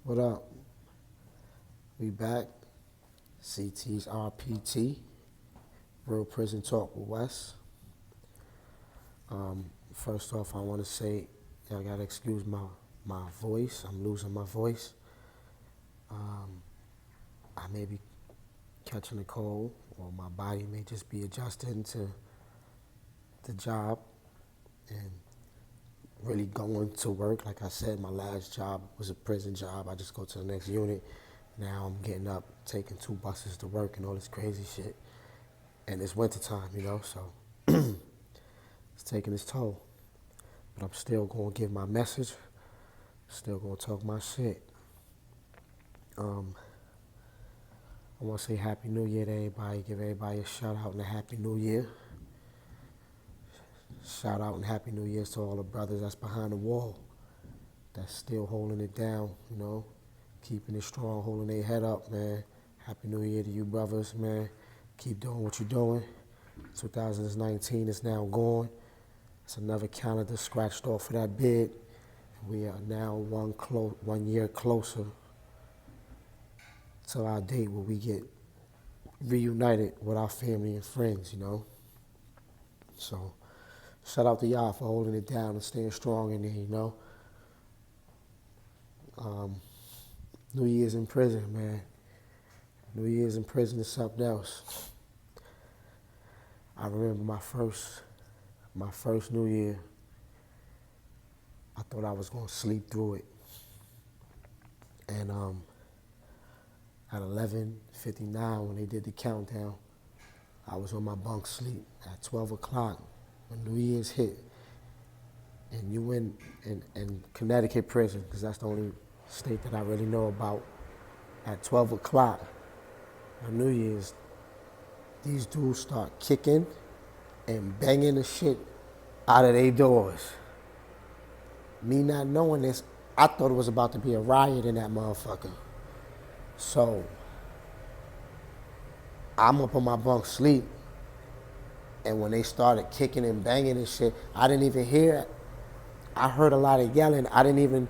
What up? We back. CT's RPT, Real Prison Talk with Wes. First off, I want to say, y'all gotta excuse my voice. I'm losing my voice. I may be catching a cold, or my body may just be adjusting to the job and really going to work. Like I said, my last job was a prison job. I just go to the next unit. Now I'm getting up, taking 2 buses to work and all this crazy shit. And it's wintertime, so it's taking its toll. But I'm still gonna give my message, still gonna talk my shit. I wanna say Happy New Year to everybody, give everybody a shout out and a Happy New Year. Shout out and Happy New Year to all the brothers that's behind the wall, that's still holding it down, keeping it strong, holding their head up, man. Happy New Year to you brothers, man. Keep doing what you're doing. 2019 is now gone. It's another calendar scratched off of that bid. We are now 1 year closer to our date where we get reunited with our family and friends, So, shout out to y'all for holding it down and staying strong in there, New Year's in prison, man. New Year's in prison is something else. I remember my first New Year, I thought I was gonna sleep through it. And at 11:59, when they did the countdown, I was on my bunk sleep. At 12 o'clock, when New Year's hit, and you in Connecticut prison, because that's the only state that I really know about, at 12 o'clock on New Year's, these dudes start kicking and banging the shit out of their doors. Me not knowing this, I thought it was about to be a riot in that motherfucker. So, I'm up on my bunk sleep, and when they started kicking and banging and shit, I didn't even hear it. I heard a lot of yelling. I didn't even,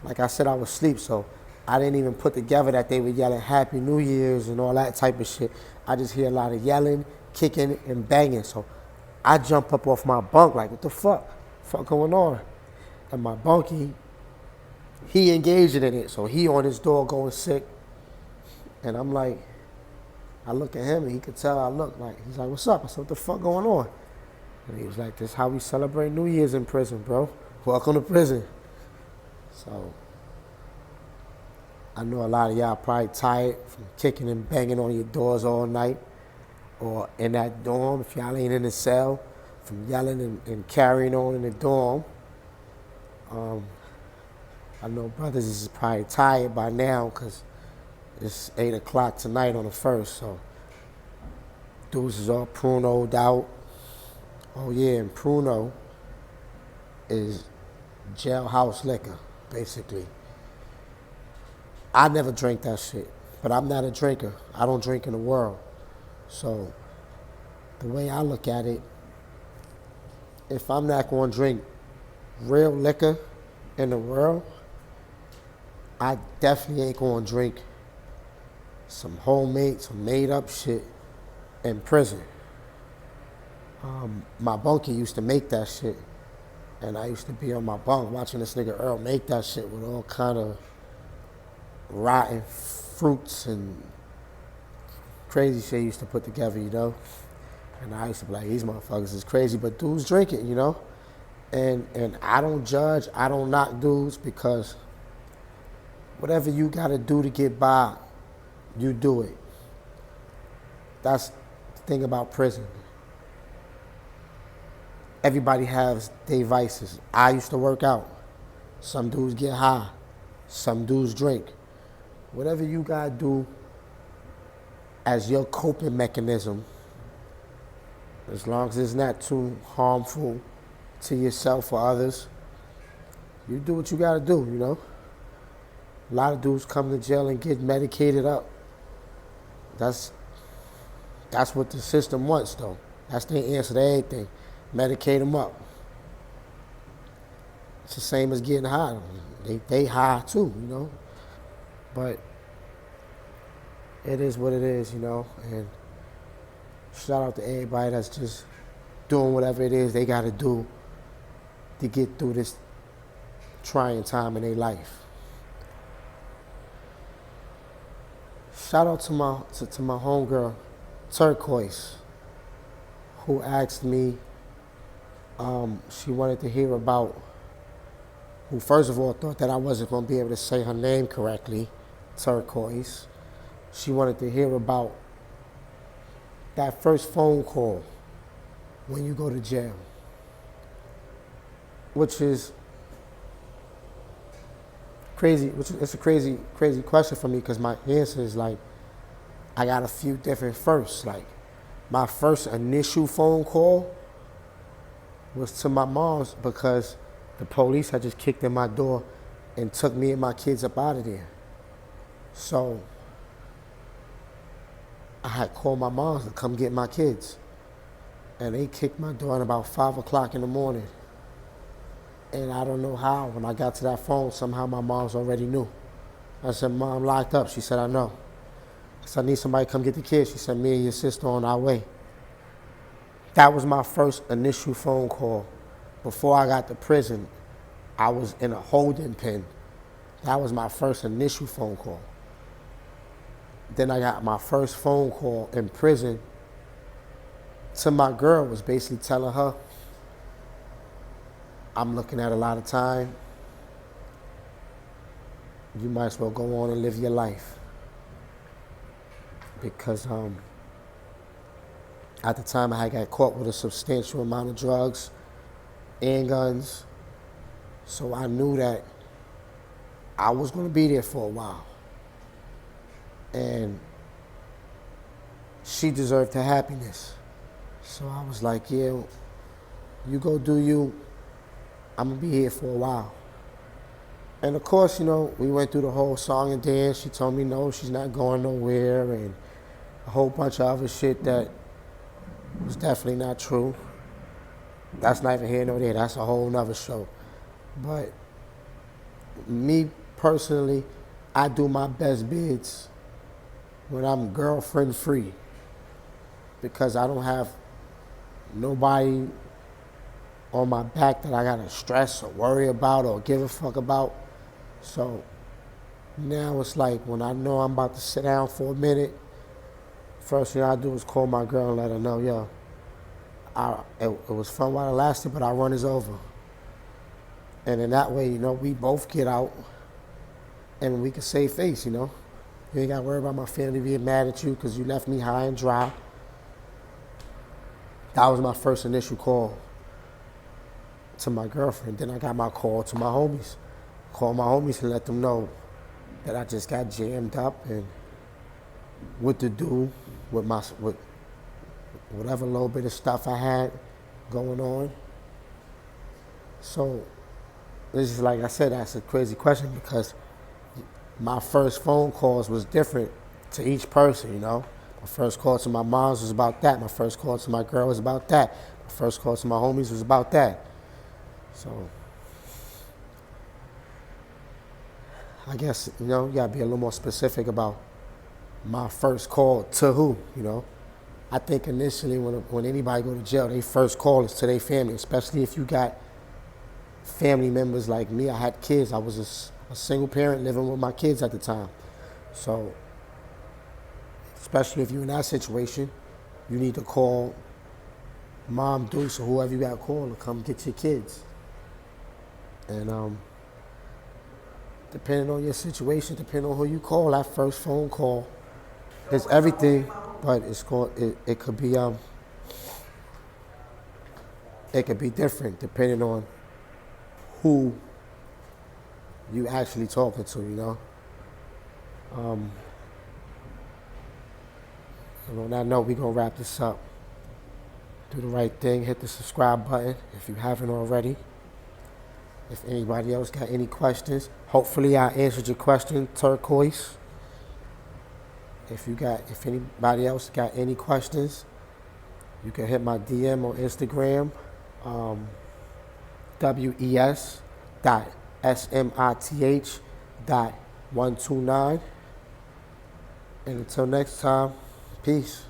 like I said, I was asleep, so I didn't even put together that they were yelling Happy New Year's and all that type of shit. I just hear a lot of yelling, kicking, and banging. So I jump up off my bunk like, what the fuck? Fuck going on? And my bunkie, he engaged in it. So he on his door going sick. And I'm like, I look at him and he could tell I look like, he's like, what's up? I said, what the fuck going on? And he was like, this is how we celebrate New Year's in prison, bro. Welcome to prison. So I know a lot of y'all probably tired from kicking and banging on your doors all night, or in that dorm, if y'all ain't in the cell, from yelling and carrying on in the dorm. I know brothers is probably tired by now because it's 8 o'clock tonight on the 1st, so dudes is all prunoed out. Oh yeah, and Pruno is jailhouse liquor, basically. I never drank that shit, but I'm not a drinker. I don't drink in the world. So the way I look at it, if I'm not going to drink real liquor in the world, I definitely ain't going to drink some made up shit in prison. My bunkie used to make that shit, and I used to be on my bunk watching this nigga Earl make that shit with all kind of rotten fruits and crazy shit he used to put together, And I used to be like, these motherfuckers is crazy, but dudes drink it, And I don't judge, I don't knock dudes, because whatever you gotta do to get by, you do it. That's the thing about prison. Everybody has their vices. I used to work out. Some dudes get high. Some dudes drink. Whatever you gotta do as your coping mechanism, as long as it's not too harmful to yourself or others, you do what you gotta do, A lot of dudes come to jail and get medicated up. That's what the system wants, though. That's their answer to everything. Medicate them up. It's the same as getting high. They high too, But it is what it is, you know. And shout out to everybody that's just doing whatever it is they got to do to get through this trying time in their life. Shout out to my homegirl, Turquoise, who asked me. She wanted to hear about. Who first of all thought that I wasn't going to be able to say her name correctly, Turquoise. She wanted to hear about that first phone call when you go to jail, which is crazy. It's a crazy question for me because my answer is like I got a few different firsts. Like my first initial phone call was to my mom's because the police had just kicked in my door and took me and my kids up out of there. So I had called my mom to come get my kids. And they kicked my door at about 5 o'clock in the morning. And I don't know how, when I got to that phone, somehow my mom's already knew. I said, Mom, I'm locked up. She said, I know. I said, I need somebody to come get the kids. She said, me and your sister on our way. That was my first initial phone call. Before I got to prison, I was in a holding pen. That was my first initial phone call. Then I got my first phone call in prison to my girl, was basically telling her, I'm looking at a lot of time. You might as well go on and live your life. Because at the time I had got caught with a substantial amount of drugs and guns. So I knew that I was going to be there for a while. And she deserved her happiness. So I was like, yeah, you go do you. I'm going to be here for a while. And of course, you know, we went through the whole song and dance. She told me no, she's not going nowhere, and a whole bunch of other shit that was definitely not true. That's not even here nor there. That's a whole nother show. But me personally, I do my best bids when I'm girlfriend free, because I don't have nobody on my back that I gotta stress or worry about or give a fuck about. So now it's like when I know I'm about to sit down for a minute, first thing I do is call my girl and let her know, yo, it was fun while it lasted, but our run is over. And in that way, you know, we both get out and we can save face, you know. You ain't gotta worry about my family being mad at you because you left me high and dry. That was my first initial call to my girlfriend. Then I got my call to my homies. Call my homies and let them know that I just got jammed up and what to do with whatever little bit of stuff I had going on. So this is, like I said, that's a crazy question because my first phone calls was different to each person, you know. My first call to my mom's was about that. My first call to my girl was about that. My first call to my homies was about that. So I guess, you know, you gotta be a little more specific about my first call to who, you know. I think initially when anybody go to jail, their first call is to their family, especially if you got family members like me. I had kids. I was a single parent living with my kids at the time. So especially if you're in that situation, you need to call Mom, Deuce, or whoever you got to call to come get your kids. And depending on your situation, depending on who you call, that first phone call is everything. But it could be different depending on who you actually talking to, you know. And on that note, we're gonna wrap this up. Do the right thing, hit the subscribe button if you haven't already. If anybody else got any questions, hopefully I answered your question, Turquoise. If anybody else got any questions, you can hit my DM on Instagram, wes.smith.j 129. And until next time, peace.